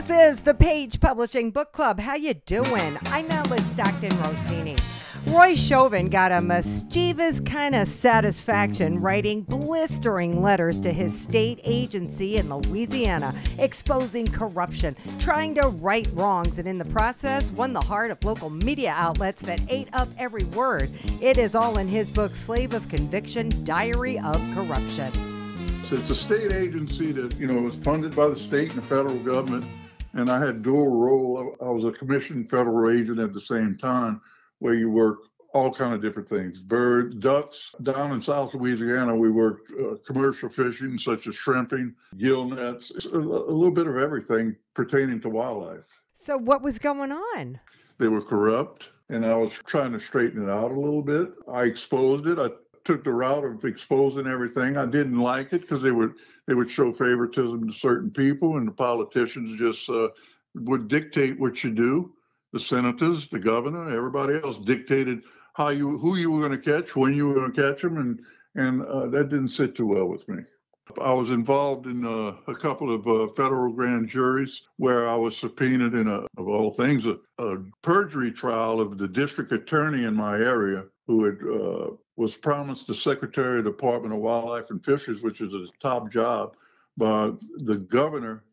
This is the Page Publishing Book Club. How you doing? I'm Alice Stockton Rossini. Roy Chauvin got a mischievous kind of satisfaction writing blistering letters to his state agency in Louisiana, exposing corruption, trying to right wrongs, and in the process won the heart of local media outlets that ate up every word. It is all in his book, Slave of Conviction, Diary of Corruption. So it's a state agency that, was funded by the state and the federal government. And I had dual role. I was a commissioned federal agent at the same time, where you work all kind of different things. Birds, ducks. Down in South Louisiana, we worked commercial fishing, such as shrimping, gill nets, a little bit of everything pertaining to wildlife. So what was going on? They were corrupt, and I was trying to straighten it out a little bit. I exposed it. I took the route of exposing everything. I didn't like it because they would show favoritism to certain people, and the politicians just would dictate what you do. The senators, the governor, everybody else dictated who you were going to catch, when you were going to catch them, and that didn't sit too well with me. I was involved in a couple of federal grand juries where I was subpoenaed in, of all things, a perjury trial of the district attorney in my area who had was promised the Secretary of the Department of Wildlife and Fisheries, which is a top job, by the governor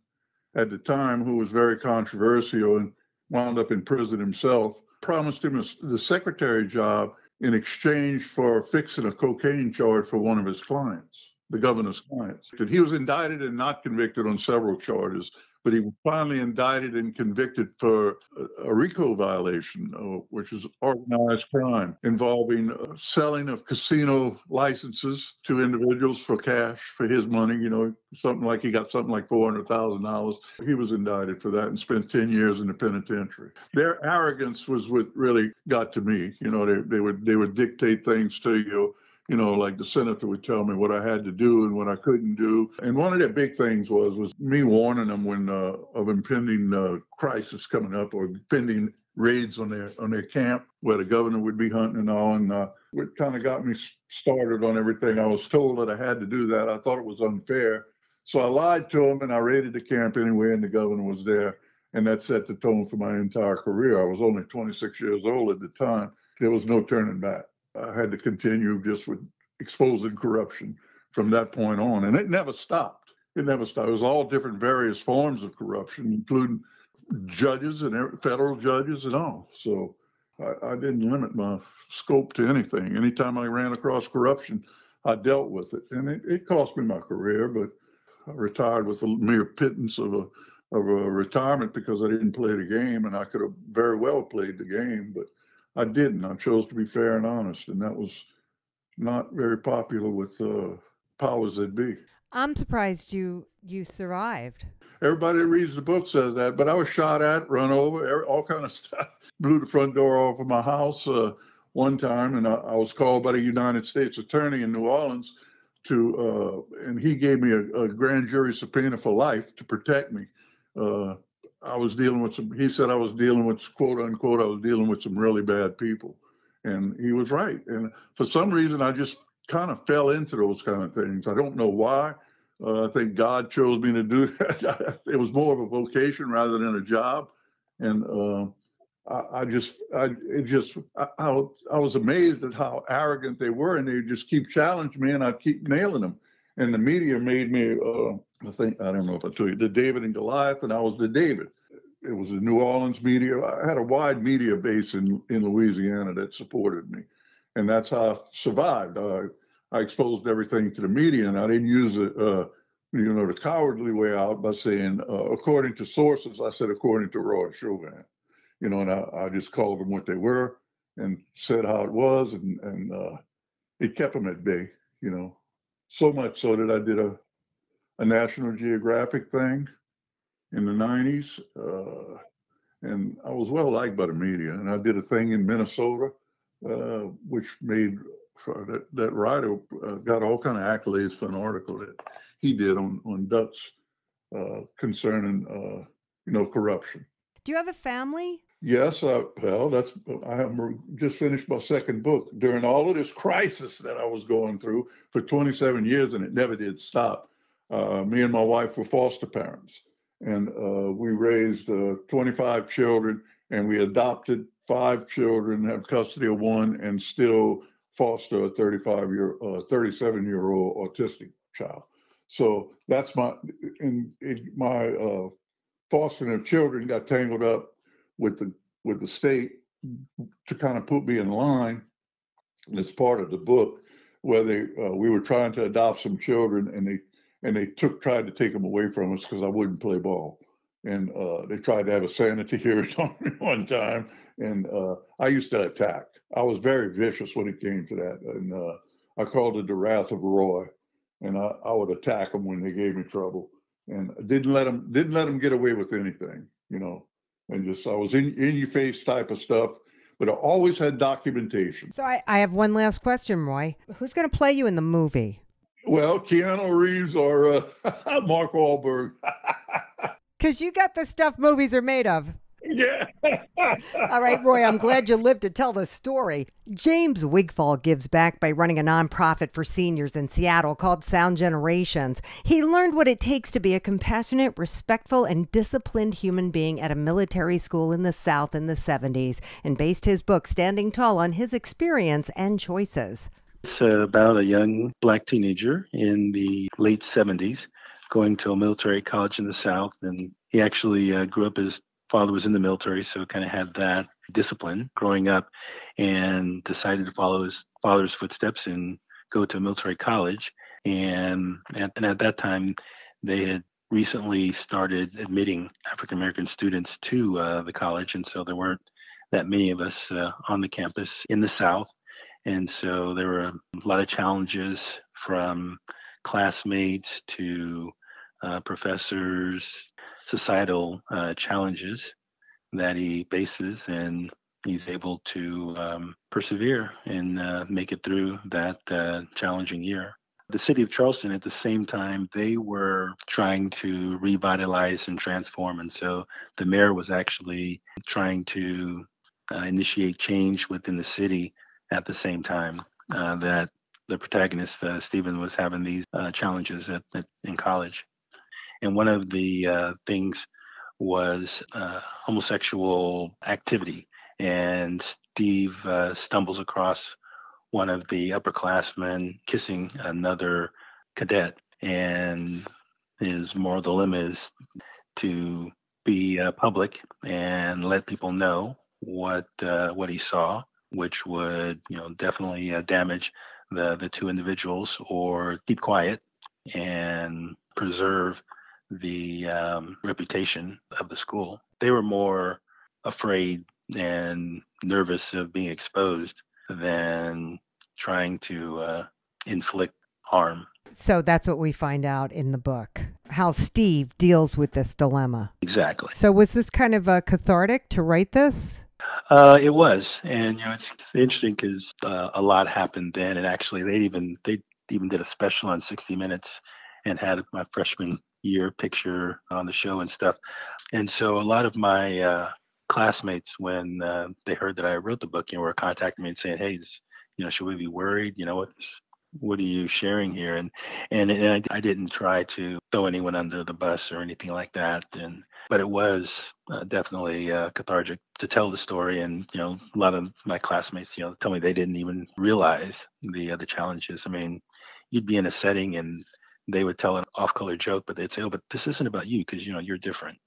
at the time, who was very controversial and wound up in prison himself, promised him the secretary job in exchange for fixing a cocaine charge for one of his clients, the governor's clients. He was indicted and not convicted on several charges, but he was finally indicted and convicted for a RICO violation, which is organized crime involving selling of casino licenses to individuals for cash, for his money. He got something like $400,000. He was indicted for that and spent 10 years in the penitentiary. Their arrogance was what really got to me. They would dictate things to you. Like the senator would tell me what I had to do and what I couldn't do. And one of their big things was me warning them of impending crisis coming up or impending raids on their camp where the governor would be hunting and all. And it kind of got me started on everything. I was told that I had to do that. I thought it was unfair. So I lied to them and I raided the camp anyway, and the governor was there. And that set the tone for my entire career. I was only 26 years old at the time. There was no turning back. I had to continue just with exposing corruption from that point on. And it never stopped. It was all different various forms of corruption, including judges and federal judges and all. So I didn't limit my scope to anything. Anytime I ran across corruption, I dealt with it. And it cost me my career, but I retired with a mere pittance of a retirement because I didn't play the game, and I could have very well played the game, but I didn't. I chose to be fair and honest, and that was not very popular with powers that be. I'm surprised you survived. Everybody that reads the book says that, but I was shot at, run over, all kind of stuff. Blew the front door off of my house one time, and I was called by the United States Attorney in New Orleans and he gave me a grand jury subpoena for life to protect me. He said I was dealing with, quote unquote, I was dealing with some really bad people. And he was right. And for some reason, I just kind of fell into those kind of things. I don't know why. I think God chose me to do that. It was more of a vocation rather than a job. And I was amazed at how arrogant they were, and they just keep challenging me, and I'd keep nailing them. And the media made me, I don't know if I told you, the David and Goliath, and I was the David. It was the New Orleans media. I had a wide media base in Louisiana that supported me. And that's how I survived. I exposed everything to the media, and I didn't use the cowardly way out by saying, according to sources. I said, according to Roy Chauvin. And I just called them what they were and said how it was, and it kept them at bay, So much so that I did a National Geographic thing in the 90s, and I was well liked by the media. And I did a thing in Minnesota, which made that writer got all kind of accolades for an article that he did on ducks concerning corruption. Do you have a family? Yes, I have just finished my second book during all of this crisis that I was going through for 27 years, and it never did stop. Me and my wife were foster parents, and we raised 25 children, and we adopted 5 children, have custody of one, and still foster a 37-year-old autistic child. So that's my fostering of children got tangled up with the state to kind of put me in line. And it's part of the book where we were trying to adopt some children, and they tried to take them away from us because I wouldn't play ball. And they tried to have a sanity hearing on me one time, and I used to attack. I was very vicious when it came to that, and I called it the wrath of Roy. And I would attack them when they gave me trouble, and didn't let them get away with anything, and just I was in your face type of stuff, but I always had documentation. So I have one last question, Roy. Who's going to play you in the movie? Well, Keanu Reeves or Mark Wahlberg. Because you got the stuff movies are made of. Yeah. All right, Roy, I'm glad you lived to tell the story. James Wigfall gives back by running a nonprofit for seniors in Seattle called Sound Generations. He learned what it takes to be a compassionate, respectful, and disciplined human being at a military school in the South in the 70s and based his book Standing Tall on his experience and choices. It's about a young black teenager in the late 70s going to a military college in the South. And he actually grew up, his father was in the military, so kind of had that discipline growing up, and decided to follow his father's footsteps and go to a military college. And at that time, they had recently started admitting African American students to the college, and so there weren't that many of us on the campus in the South. And so there were a lot of challenges from classmates to professors, societal challenges that he faces, and he's able to persevere and make it through that challenging year. The city of Charleston at the same time, they were trying to revitalize and transform. And so the mayor was actually trying to initiate change within the city at the same time that the protagonist, Stephen, was having these challenges in college. And one of the things was homosexual activity. And Steve stumbles across one of the upperclassmen kissing another cadet. And his moral dilemma is to be public and let people know what he saw, which would definitely damage the two individuals, or keep quiet and preserve the reputation of the school. They were more afraid and nervous of being exposed than trying to inflict harm. So that's what we find out in the book, how Steve deals with this dilemma. Exactly. So was this kind of cathartic to write this? It was, and it's interesting because a lot happened then, and actually they even did a special on 60 Minutes and had my freshman year picture on the show and stuff. And so a lot of my classmates, when they heard that I wrote the book, were contacting me and saying, "Hey, should we be worried? What are you sharing here?" And I didn't try to throw anyone under the bus or anything like that. But it was definitely cathartic to tell the story. And a lot of my classmates, tell me they didn't even realize the challenges. I mean, you'd be in a setting and they would tell an off-color joke, but they'd say, "Oh, but this isn't about you because you're different."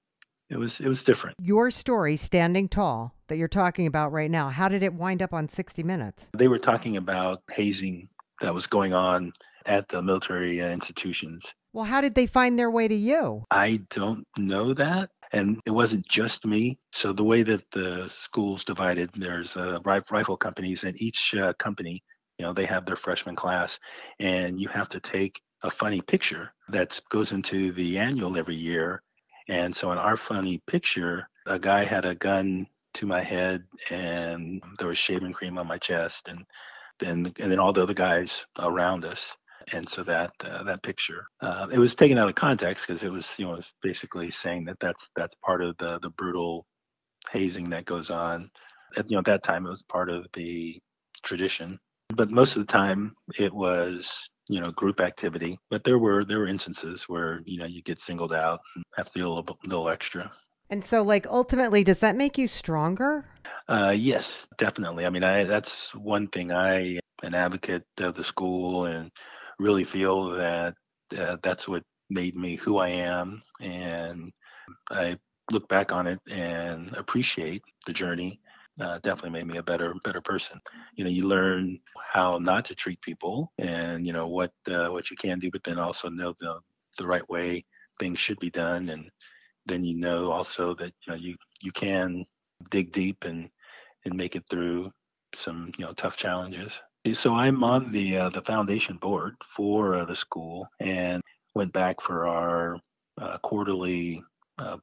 It was different. Your story, Standing Tall, that you're talking about right now, how did it wind up on 60 Minutes? They were talking about hazing that was going on at the military institutions. Well, how did they find their way to you? I don't know that. And it wasn't just me. So the way that the school's divided, there's rifle companies, and each company, they have their freshman class, and you have to take a funny picture that goes into the annual every year. And so in our funny picture, a guy had a gun to my head, and there was shaving cream on my chest, and then all the other guys around us. And so that picture, it was taken out of context because it was basically saying that that's part of the brutal hazing that goes on. At that time, it was part of the tradition. But most of the time, it was group activity. But there were instances where, you get singled out and have to do a little extra. And so, like, ultimately, does that make you stronger? Yes, definitely. I mean, that's one thing. I an advocate of the school and really feel that that's what made me who I am. And I look back on it and appreciate the journey. Definitely made me a better person. You learn how not to treat people, and what you can do, but then also know the right way things should be done, and then also that you can dig deep and make it through some tough challenges. So I'm on the foundation board for the school, and went back for our quarterly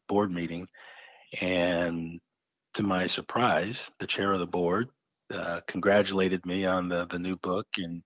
board meeting, and to my surprise, the chair of the board congratulated me on the new book and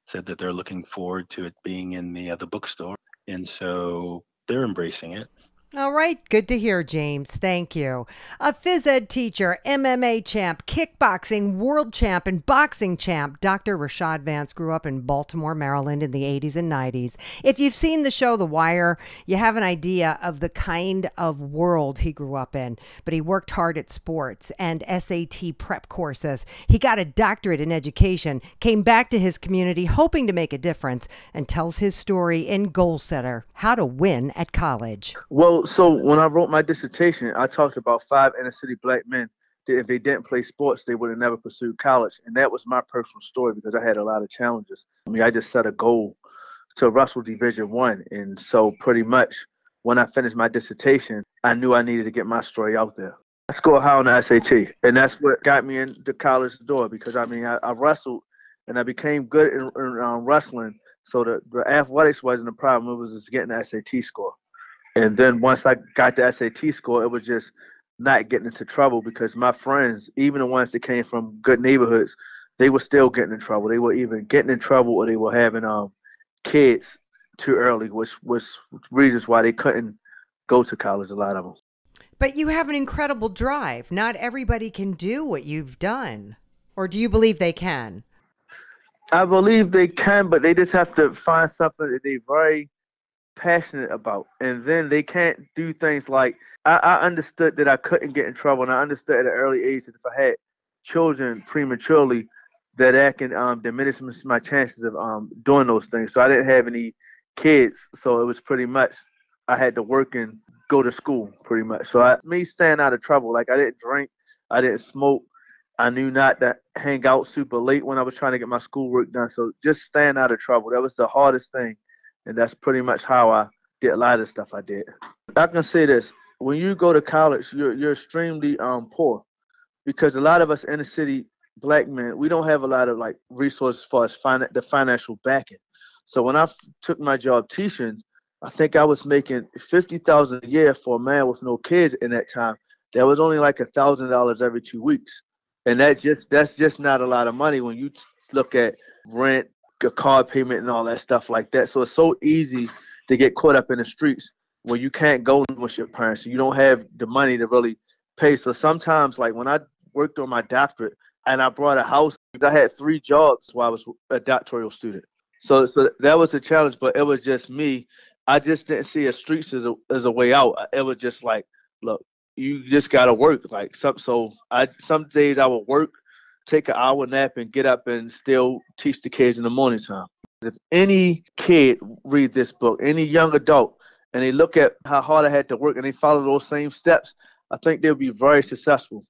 said that they're looking forward to it being in the bookstore, and so they're embracing it. All right, good to hear, James. Thank you. A phys ed teacher, MMA champ, kickboxing world champ, and boxing champ, Dr. Rashad Vance grew up in Baltimore, Maryland in the 80s and 90s. If you've seen the show The Wire, you have an idea of the kind of world he grew up in. But he worked hard at sports and SAT prep courses. He got a doctorate in education, came back to his community hoping to make a difference, and tells his story in Goal Setter, How to Win at College. Well, so when I wrote my dissertation, I talked about 5 inner city black men that if they didn't play sports, they would have never pursued college. And that was my personal story because I had a lot of challenges. I mean, I just set a goal to wrestle Division One. And so pretty much when I finished my dissertation, I knew I needed to get my story out there. I scored high on the SAT, and that's what got me in the college door because, I mean, I wrestled and I became good in wrestling. So the athletics wasn't a problem. It was just getting the SAT score. And then once I got the SAT score, it was just not getting into trouble because my friends, even the ones that came from good neighborhoods, they were still getting in trouble. They were even getting in trouble or they were having kids too early, which was reasons why they couldn't go to college, a lot of them. But you have an incredible drive. Not everybody can do what you've done. Or do you believe they can? I believe they can, but they just have to find something that they're very passionate about. And then they can't do things like, I understood that I couldn't get in trouble, and I understood at an early age that if I had children prematurely, that can diminish my chances of doing those things. So I didn't have any kids, so it was pretty much I had to work and go to school pretty much. So me staying out of trouble, like I didn't drink, I didn't smoke, I knew not to hang out super late when I was trying to get my schoolwork done. So just staying out of trouble, that was the hardest thing. And that's pretty much how I did a lot of the stuff I did. I can say this, when you go to college, you're extremely poor because a lot of us inner city black men, we don't have a lot of like resources as far as the financial backing. So when I took my job teaching, I think I was making $50,000 a year for a man with no kids in that time. That was only like $1,000 every 2 weeks. And that's just not a lot of money when you look at rent, a car payment, and all that stuff like that. So it's so easy to get caught up in the streets when you can't go with your parents. You don't have the money to really pay. So sometimes, like when I worked on my doctorate and I brought a house, I had 3 jobs while I was a doctoral student. So that was a challenge, but it was just me. I just didn't see the streets as a way out. It was just like, look, you just gotta work. Like some days I would work, take an hour nap, and get up and still teach the kids in the morning time. If any kid read this book, any young adult, and they look at how hard I had to work and they follow those same steps, I think they'll be very successful.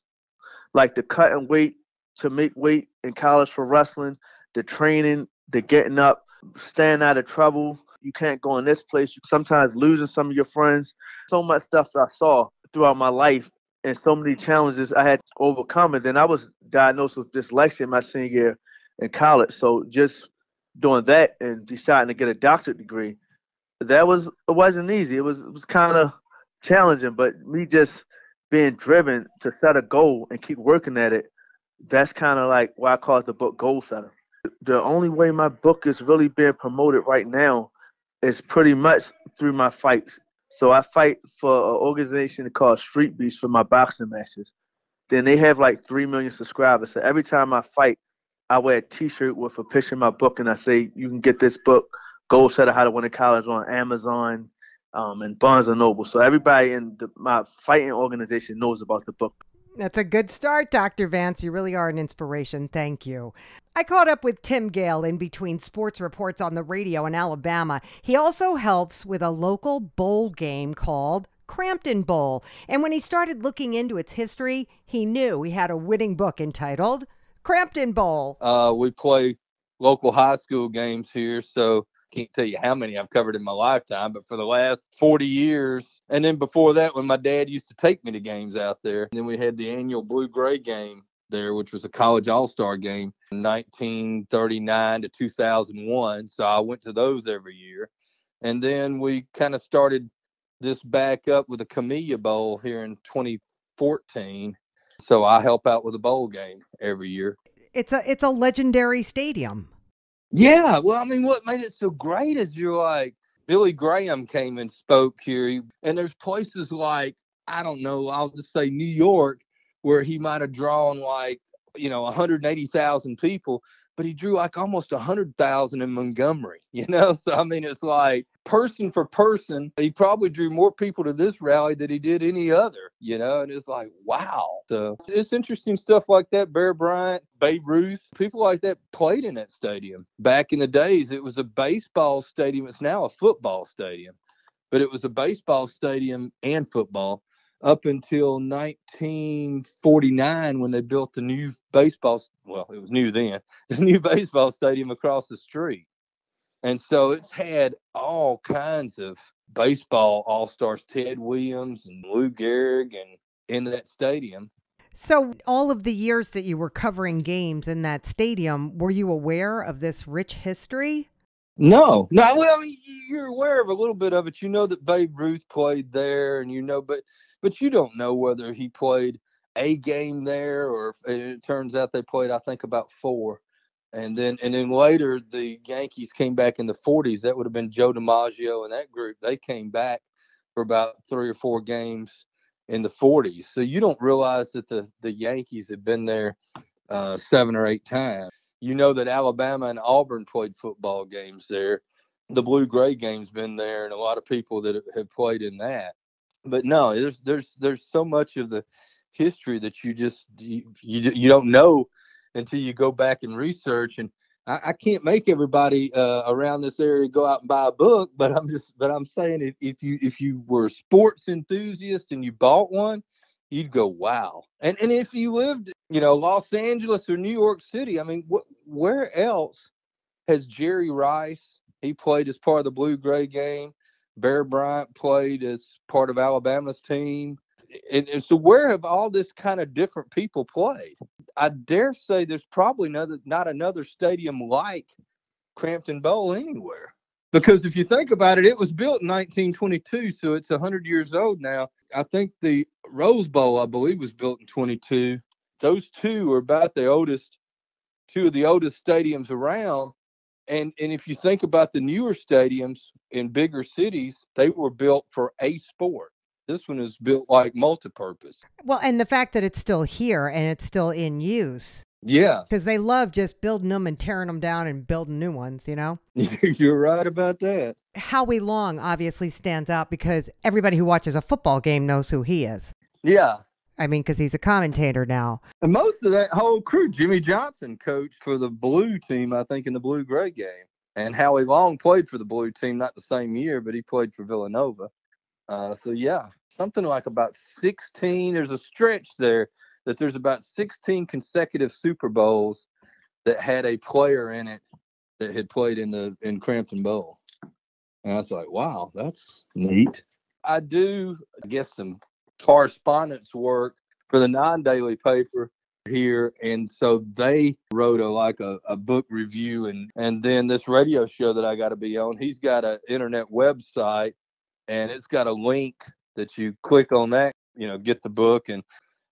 Like the cutting weight to make weight in college for wrestling, the training, the getting up, staying out of trouble. You can't go in this place. Sometimes losing some of your friends. So much stuff that I saw throughout my life and so many challenges I had to overcome. And then I was diagnosed with dyslexia my senior year in college. So just doing that and deciding to get a doctorate degree, it wasn't easy. It was kind of challenging, but me just being driven to set a goal and keep working at it, that's kind of like why I call it the book Goal Setter. The only way my book is really being promoted right now is pretty much through my fights. So I fight for an organization called Street Beast for my boxing matches. Then they have like 3 million subscribers. So every time I fight, I wear a T-shirt with a picture of my book, and I say you can get this book, Goal Setter: How to Win in College, on Amazon, and Barnes and Noble. So everybody in my fighting organization knows about the book. That's a good start, Dr. Vance. You really are an inspiration. Thank you. I caught up with Tim Gale in between sports reports on the radio in Alabama. He also helps with a local bowl game called Crampton Bowl. And when he started looking into its history, he knew he had a winning book entitled Crampton Bowl. We play local high school games here, so can't tell you how many I've covered in my lifetime, but for the last 40 years, and then before that, when my dad used to take me to games out there, and then we had the annual Blue-Gray game there, which was a college all-star game in 1939 to 2001. So I went to those every year. And then we kind of started this back up with a Camellia Bowl here in 2014. So I help out with a bowl game every year. It's a legendary stadium. Yeah, well, I mean, what made it so great is you're like, Billy Graham came and spoke here, and there's places like, I don't know, I'll just say New York, where he might have drawn like, 180,000 people, but he drew like almost 100,000 in Montgomery, So, I mean, it's like person for person, he probably drew more people to this rally than he did any other, and it's like, wow. So it's interesting stuff like that. Bear Bryant, Babe Ruth, people like that played in that stadium. Back in the days, it was a baseball stadium. It's now a football stadium, but it was a baseball stadium and football up until 1949 when they built the new baseball, well, it was new then, the new baseball stadium across the street. And so it's had all kinds of baseball all-stars, Ted Williams and Lou Gehrig, and in that stadium. So all of the years that you were covering games in that stadium, were you aware of this rich history? No. Well, I mean, you're aware of a little bit of it. You know that Babe Ruth played there, and but you don't know whether he played a game there, or it turns out they played, I think, about 4. And then later the Yankees came back in the 40s. That would have been Joe DiMaggio and that group. They came back for about 3 or 4 games in the 40s. So you don't realize that the Yankees had been there 7 or 8 times. You know that Alabama and Auburn played football games there. The Blue-Gray game's been there, and a lot of people that have played in that. But no, there's so much of the history that you don't know until you go back and research. And I can't make everybody around this area go out and buy a book, but I'm saying if you were a sports enthusiast and you bought one, you'd go, wow. And if you lived, Los Angeles or New York City, I mean, where else has Jerry Rice? He played as part of the Blue-Gray game. Bear Bryant played as part of Alabama's team. And so where have all this kind of different people played? I dare say there's probably not another stadium like Crampton Bowl anywhere. Because if you think about it, it was built in 1922, so it's 100 years old now. I think the Rose Bowl, I believe, was built in 22. Those two are about two of the oldest stadiums around. And if you think about the newer stadiums in bigger cities, they were built for a sport. This one is built like multi-purpose. Well, and the fact that it's still here and it's still in use. Yeah. Because they love just building them and tearing them down and building new ones, You're right about that. Howie Long obviously stands out because everybody who watches a football game knows who he is. Yeah. I mean, because he's a commentator now. And most of that whole crew, Jimmy Johnson coached for the blue team, I think, in the Blue-Gray game. And Howie Long played for the blue team, not the same year, but he played for Villanova. So, yeah, something like about 16. There's a stretch there that there's about 16 consecutive Super Bowls that had a player in it that had played in Crampton Bowl. And I was like, wow, that's neat. I do, some correspondence work for the non-daily paper here, and so they wrote a book review, and then this radio show that I got to be on, he's got an internet website, and it's got a link that you click on that, get the book. And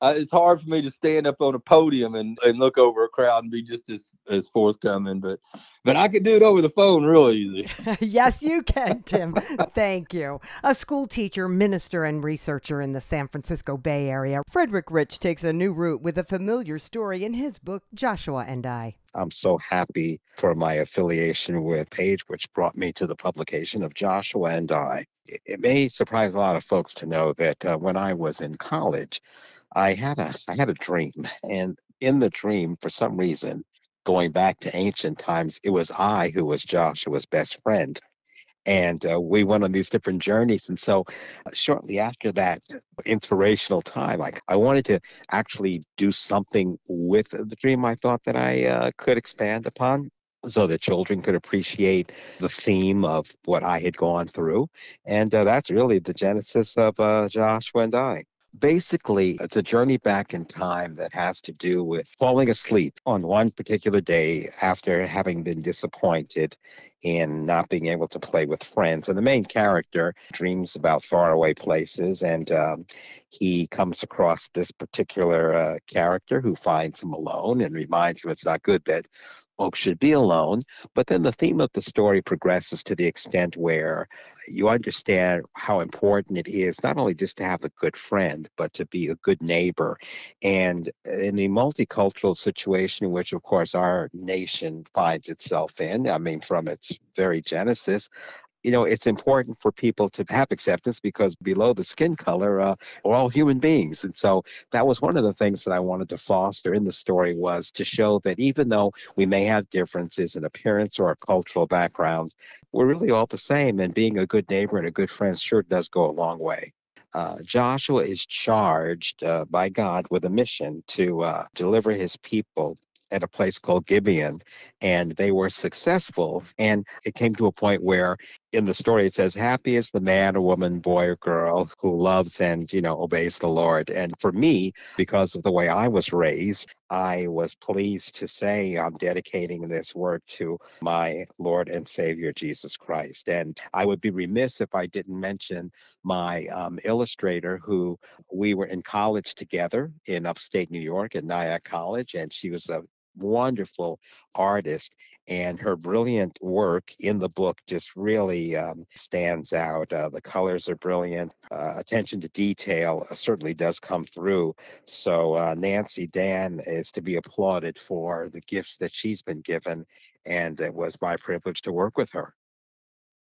It's hard for me to stand up on a podium and look over a crowd and be just as forthcoming, but I can do it over the phone real easy. Yes, you can, Tim. Thank you. A school teacher, minister, and researcher in the San Francisco Bay Area, Frederick Rich takes a new route with a familiar story in his book, Joshua and I. I'm so happy for my affiliation with Page, which brought me to the publication of Joshua and I. It may surprise a lot of folks to know that when I was in college, I had a dream, and in the dream, for some reason, going back to ancient times, it was I who was Joshua's best friend. And we went on these different journeys. And so, shortly after that inspirational time, I wanted to actually do something with the dream I thought that I could expand upon so that children could appreciate the theme of what I had gone through. And that's really the genesis of Joshua and I. Basically, it's a journey back in time that has to do with falling asleep on one particular day after having been disappointed in not being able to play with friends. And the main character dreams about faraway places, and he comes across this particular character who finds him alone and reminds him it's not good that folks should be alone. But then the theme of the story progresses to the extent where you understand how important it is not only just to have a good friend, but to be a good neighbor. And in the multicultural situation, which of course our nation finds itself in, I mean, from its very genesis, it's important for people to have acceptance because below the skin color, we're all human beings. And so that was one of the things that I wanted to foster in the story, was to show that even though we may have differences in appearance or cultural backgrounds, we're really all the same. And being a good neighbor and a good friend sure does go a long way. Joshua is charged by God with a mission to deliver his people at a place called Gibeon, and they were successful. And it came to a point where in the story it says, happy is the man or woman, boy or girl who loves and, obeys the Lord. And for me, because of the way I was raised, I was pleased to say I'm dedicating this work to my Lord and Savior, Jesus Christ. And I would be remiss if I didn't mention my illustrator, who we were in college together in upstate New York at Nyack College, and she was a wonderful artist, and her brilliant work in the book just really stands out. The colors are brilliant. Attention to detail certainly does come through. So Nancy Dan is to be applauded for the gifts that she's been given, and it was my privilege to work with her.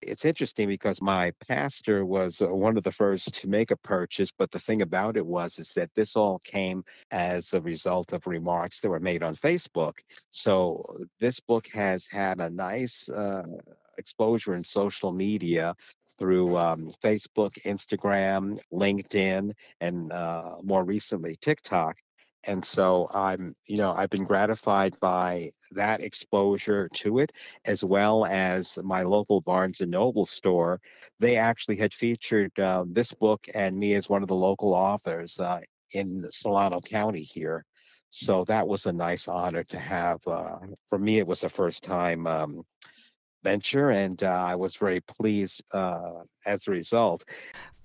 It's interesting because my pastor was one of the first to make a purchase, but the thing about it is that this all came as a result of remarks that were made on Facebook. So this book has had a nice exposure in social media through Facebook, Instagram, LinkedIn, and more recently TikTok. And so I've been gratified by that exposure to it, as well as my local Barnes and Noble store. They actually had featured this book and me as one of the local authors in Solano County here. So that was a nice honor to have. For me, it was a first time venture, and I was very pleased as a result.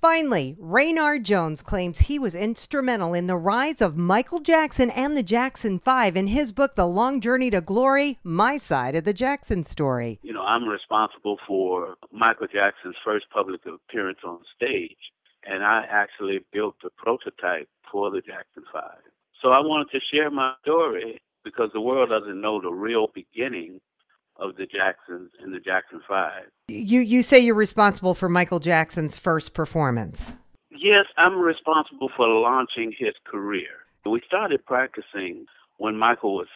Finally, Raynard Jones claims he was instrumental in the rise of Michael Jackson and the Jackson 5 in his book, The Long Journey to Glory, My Side of the Jackson Story. I'm responsible for Michael Jackson's first public appearance on stage, and I actually built the prototype for the Jackson 5. So I wanted to share my story because the world doesn't know the real beginning of the Jacksons and the Jackson 5. You say you're responsible for Michael Jackson's first performance. Yes, I'm responsible for launching his career. We started practicing when Michael was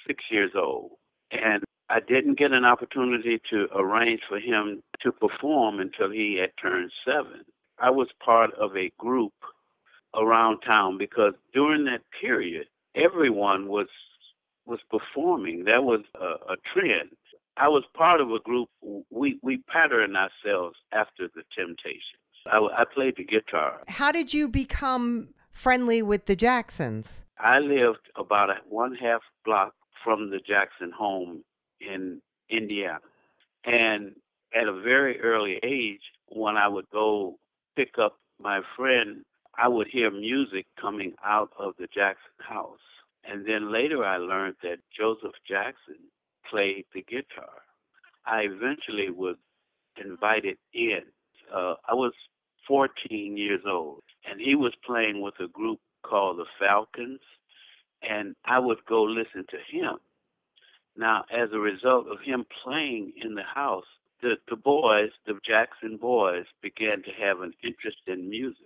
6 years old, and I didn't get an opportunity to arrange for him to perform until he had turned 7. I was part of a group around town because during that period, everyone was performing. That was a trend. I was part of a group. We patterned ourselves after the Temptations. I played the guitar. How did you become friendly with the Jacksons? I lived about a 1/2 block from the Jackson home in Indiana. And at a very early age, when I would go pick up my friend, I would hear music coming out of the Jackson house. And then later I learned that Joseph Jackson played the guitar. I eventually was invited in. I was 14 years old, and he was playing with a group called the Falcons, and I would go listen to him. Now, as a result of him playing in the house, the boys, the Jackson boys, began to have an interest in music.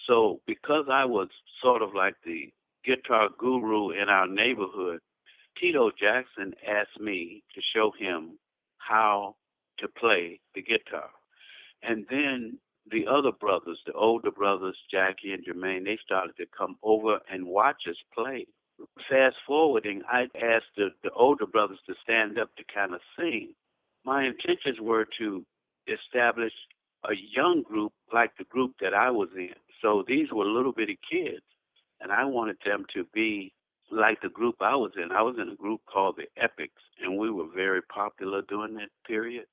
So because I was sort of like the guitar guru in our neighborhood, Tito Jackson asked me to show him how to play the guitar. And then the other brothers, the older brothers, Jackie and Jermaine, they started to come over and watch us play. Fast forwarding, I asked the older brothers to stand up to kind of sing. My intentions were to establish a young group like the group that I was in. So these were little bitty kids, and I wanted them to be like the group I was in. I was in a group called the Epics, and we were very popular during that period.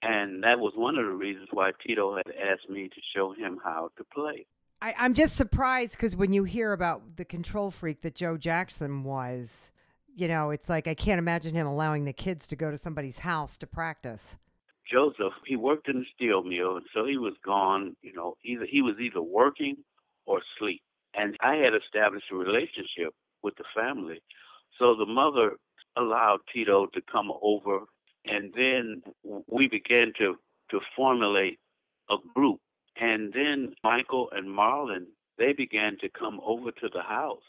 And that was one of the reasons why Tito had asked me to show him how to play. I'm just surprised because when you hear about the control freak that Joe Jackson was, it's like I can't imagine him allowing the kids to go to somebody's house to practice. Joseph, he worked in the steel mill, and so he was gone, he was either working or asleep. And I had established a relationship with the family. So the mother allowed Tito to come over, and then we began to formulate a group. And then Michael and Marlon, they began to come over to the house.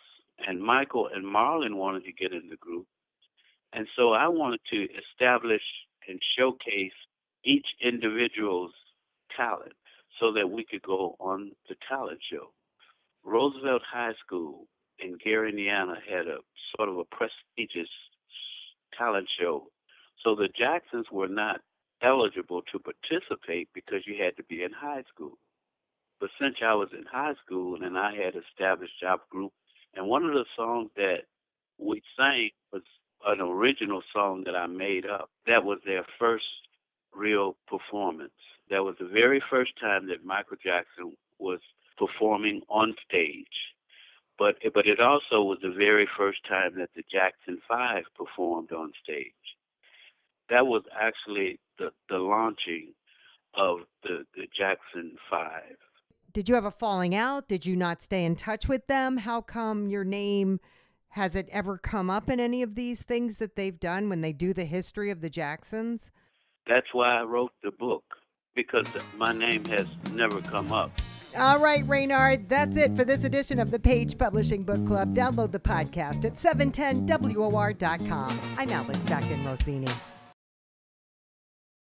And Michael and Marlon wanted to get in the group. And so I wanted to establish and showcase each individual's talent so that we could go on the talent show. Roosevelt High School in Gary, Indiana had a sort of a prestigious talent show. So the Jacksons were not eligible to participate because you had to be in high school. But since I was in high school and I had established our group, and one of the songs that we sang was an original song that I made up. That was their first real performance. That was the very first time that Michael Jackson was performing on stage. But it also was the very first time that the Jackson 5 performed on stage. That was actually the launching of the Jackson 5. Did you have a falling out? Did you not stay in touch with them? How come your name, has it ever come up in any of these things that they've done when they do the history of the Jacksons? That's why I wrote the book, because my name has never come up. All right, Raynard, that's it for this edition of the Page Publishing Book Club. Download the podcast at 710WOR.com. I'm Alice Stockton Rossini.